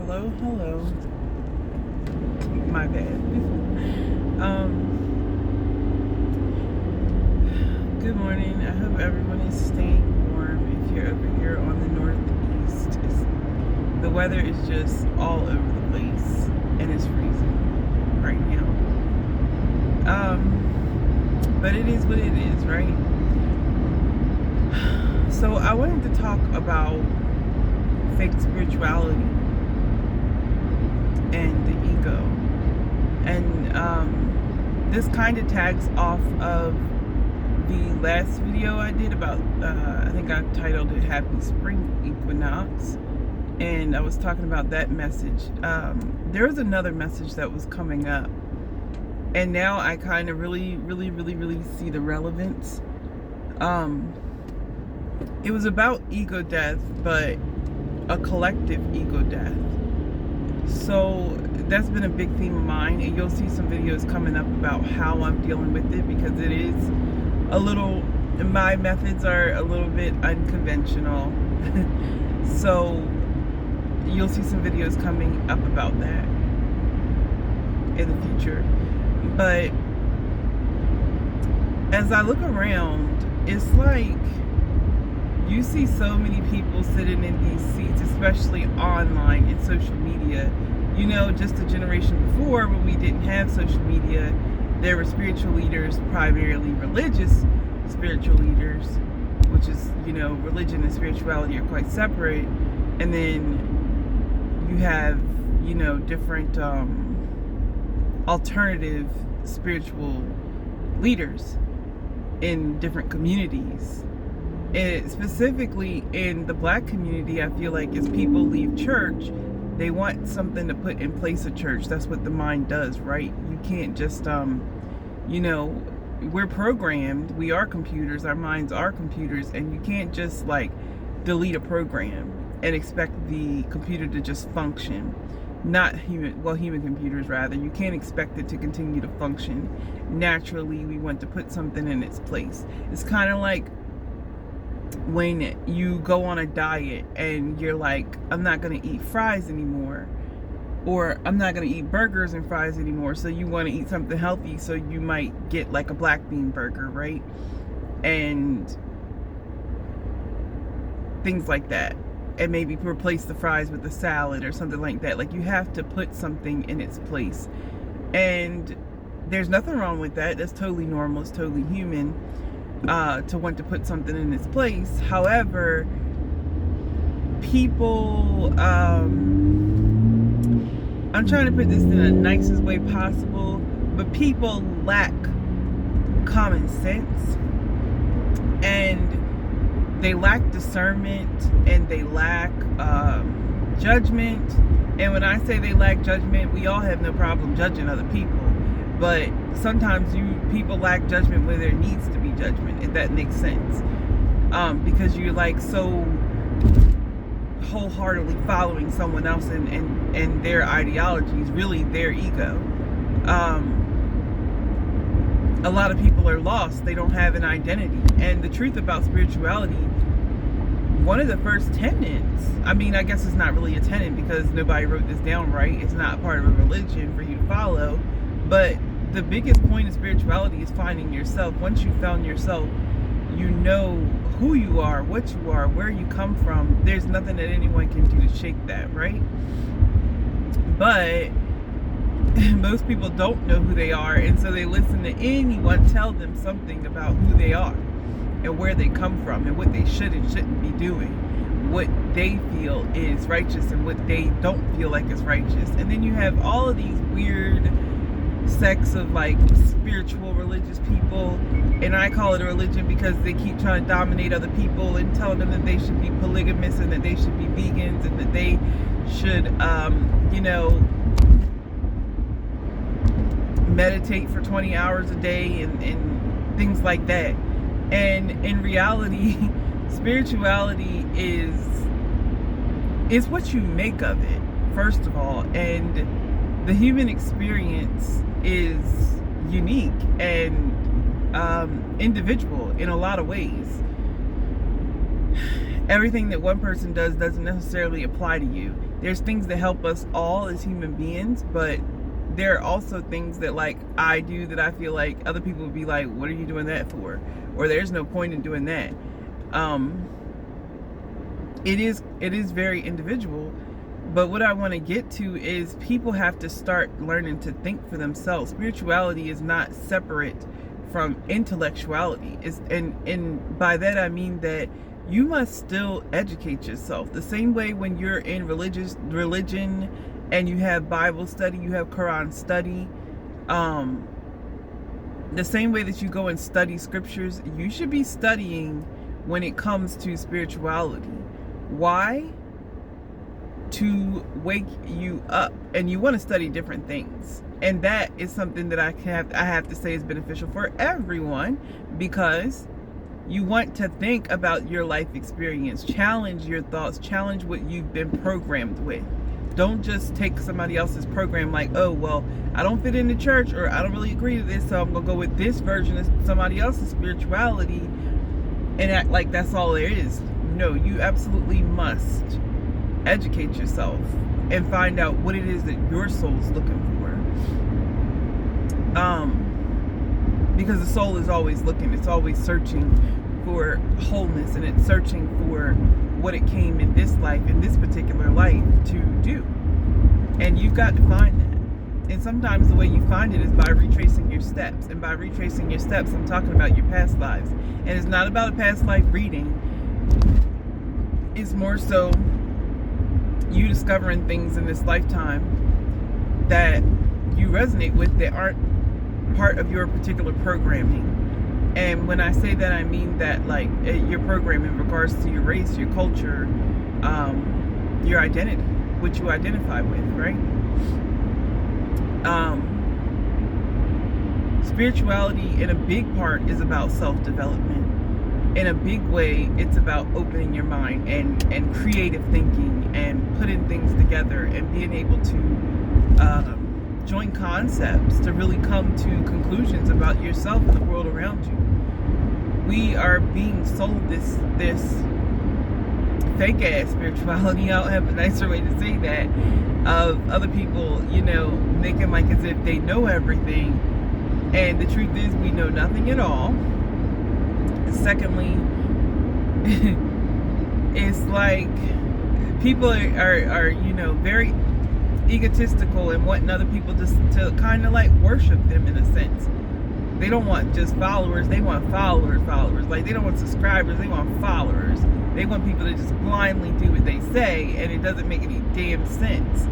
Hello. My bad. Good morning. I hope everyone is staying warm. If you're over here on the northeast, the weather is just all over the place, and it's freezing right now. But it is what it is, right? So I wanted to talk about fake spirituality and the ego, and this kind of tags off of the last video I did about I think I titled it Happy Spring Equinox, and I was talking about that message. There was another message that was coming up, and now I kind of really see the relevance. It was about ego death, but a collective ego death. So that's been a big theme of mine, and you'll see some videos coming up about how I'm dealing with it, because it is a little, my methods are a little bit unconventional. So you'll see some videos coming up about that in the future. But as I look around, it's like you see so many people sitting in these seats, especially online in social media. You know, just a generation before, when we didn't have social media, there were spiritual leaders, primarily religious spiritual leaders, which is, you know, religion and spirituality are quite separate. And then you have, you know, different alternative spiritual leaders in different communities. And specifically in the Black community, I feel like as people leave church, they want something to put in place of church. That's what the mind does, right? You can't just, you know, we're programmed. We are computers. Our minds are computers. And you can't just, like, delete a program and expect the computer to just function. Not human, well, human computers, rather. You can't expect it to continue to function. Naturally, we want to put something in its place. It's kind of like when you go on a diet and you're like, I'm not going to eat fries anymore, or I'm not going to eat burgers and fries anymore, so you want to eat something healthy, so you might get like a black bean burger, right? And things like that, and maybe replace the fries with a salad or something like that. Like, you have to put something in its place, and there's nothing wrong with that. That's totally normal. It's totally human to want to put something in its place. However, people, I'm trying to put this in the nicest way possible, but people lack common sense, and they lack discernment, and they lack judgment. And when I say they lack judgment, we all have no problem judging other people, but sometimes people lack judgment where there needs to be judgment, if that makes sense. Because you're like so wholeheartedly following someone else and their ideologies, really their ego. A lot of people are lost. They don't have an identity. And the truth about spirituality, one of the first tenets, I mean, I guess it's not really a tenet because nobody wrote this down right. It's not part of a religion for you to follow. But the biggest point of spirituality is finding yourself. Once you found yourself, you know who you are, what you are, where you come from. There's nothing that anyone can do to shake that, right? But most people don't know who they are, and so they listen to anyone tell them something about who they are and where they come from and what they should and shouldn't be doing, what they feel is righteous and what they don't feel like is righteous. And then you have all of these weird sects of, like, spiritual religious people, and I call it a religion because they keep trying to dominate other people and telling them that they should be polygamous and that they should be vegans and that they should you know, meditate for 20 hours a day and things like that. And in reality, spirituality is what you make of it, first of all. And the human experience is unique and individual in a lot of ways. everything that one person does doesn't necessarily apply to you. There's things that help us all as human beings, but there are also things that like I do that I feel like other people would be like, what are you doing that for? Or there's no point in doing that. It is very individual, but what I want to get to is people have to start learning to think for themselves. Spirituality is not separate from intellectuality. And by that I mean that you must still educate yourself. The same way when you're in religion and you have Bible study, you have Quran study, the same way that you go and study scriptures, you should be studying when it comes to spirituality. Why? To wake you up. And you want to study different things. And that is something that I have to say is beneficial for everyone, because you want to think about your life experience, challenge your thoughts, challenge what you've been programmed with. Don't just take somebody else's program like, oh, well, I don't fit into church, or I don't really agree to this, so I'm going to go with this version of somebody else's spirituality and act like that's all there is. No, you absolutely must educate yourself and find out what it is that your soul's looking for. Because the soul is always looking, it's always searching for wholeness, and it's searching for what it came in this life, in this particular life, to do. And you've got to find that. And sometimes the way you find it is by retracing your steps. And by retracing your steps, I'm talking about your past lives. And it's not about a past life reading. It's more so you discovering things in this lifetime that you resonate with that aren't part of your particular programming. And when I say that, I mean that like your program in regards to your race, your culture, your identity, what you identify with, right? Spirituality in a big part is about self-development. In a big way, it's about opening your mind and creative thinking and putting things together and being able to join concepts to really come to conclusions about yourself and the world around you. We are being sold this fake ass spirituality. I don't have a nicer way to say that, of other people, making like as if they know everything, and the truth is we know nothing at all. Secondly, it's like people are very egotistical and wanting other people just to kind of like worship them in a sense. They don't want just followers, they want followers. Like, they don't want subscribers, they want followers. They want people to just blindly do what they say, and it doesn't make any damn sense.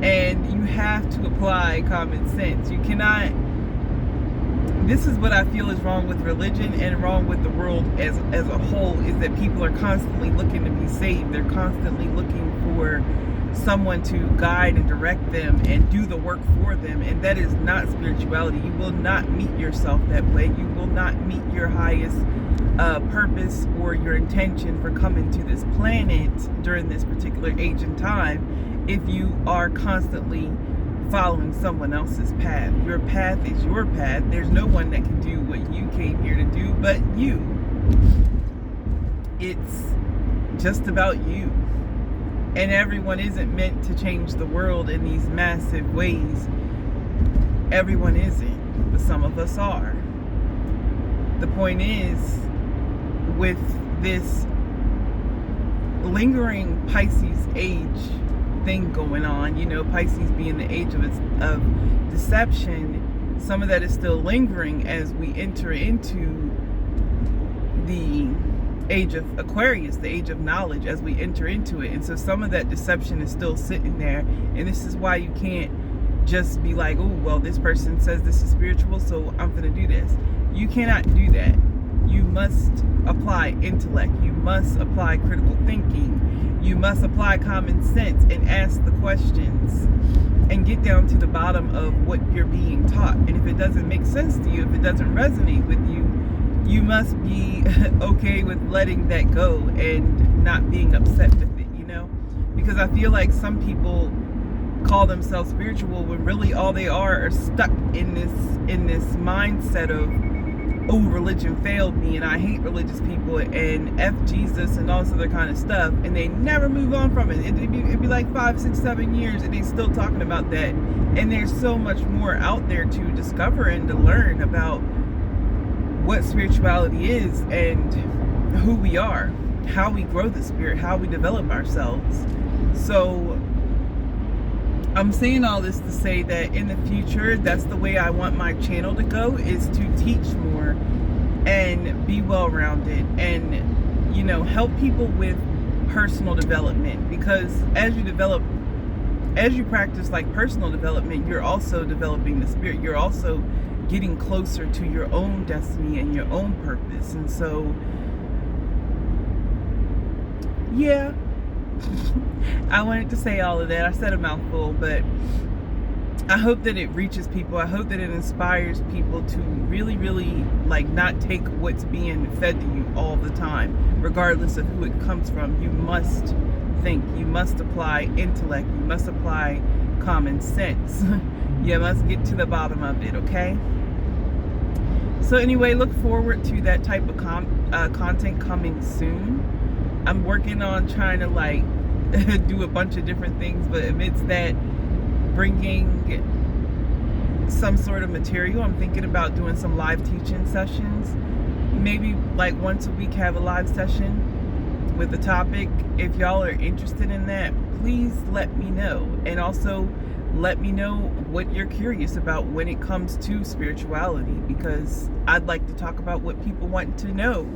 And you have to apply common sense. You cannot. This is what I feel is wrong with religion and wrong with the world as a whole, is that people are constantly looking to be saved. They're constantly looking for someone to guide and direct them and do the work for them, and that is not spirituality. You will not meet yourself that way. You will not meet your highest purpose or your intention for coming to this planet during this particular age and time if you are constantly following someone else's path. Your path is your path. There's no one that can do what you came here to do but you. It's just about you. And everyone isn't meant to change the world in these massive ways. Everyone isn't, but some of us are. The point is, with this lingering Pisces age thing going on, Pisces being the age of deception, some of that is still lingering as we enter into the age of Aquarius, the age of knowledge, as we enter into it. And so some of that deception is still sitting there, and this is why you can't just be like, oh, well, this person says this is spiritual, so I'm gonna do this. You cannot do that. You must apply intellect. You must apply critical thinking. You must apply common sense and ask the questions and get down to the bottom of what you're being taught. And if it doesn't make sense to you, if it doesn't resonate with you, you must be okay with letting that go and not being upset with it, because I feel like some people call themselves spiritual when really all they are stuck in this mindset of oh, religion failed me and I hate religious people and F Jesus and all this other kind of stuff, and they never move on from it. It'd be like 5, 6, 7 years and they still talking about that. And there's so much more out there to discover and to learn about what spirituality is and who we are, how we grow the spirit, how we develop ourselves. So I'm saying all this to say that in the future, that's the way I want my channel to go, is to teach more and be well-rounded and, you know, help people with personal development. Because as you practice like personal development, you're also developing the spirit. You're also getting closer to your own destiny and your own purpose. And so, yeah, I wanted to say all of that. I said a mouthful, but I hope that it reaches people. I hope that it inspires people to really, really like not take what's being fed to you all the time, regardless of who it comes from. You must think, you must apply intellect, you must apply common sense. You must get to the bottom of it, okay? So anyway, look forward to that type of content coming soon. I'm working on trying to like do a bunch of different things, but amidst that, bringing some sort of material. I'm thinking about doing some live teaching sessions. Maybe like once a week have a live session with a topic. If y'all are interested in that, please let me know. And also let me know what you're curious about when it comes to spirituality, because I'd like to talk about what people want to know.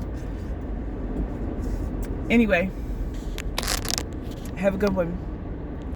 Anyway, have a good one.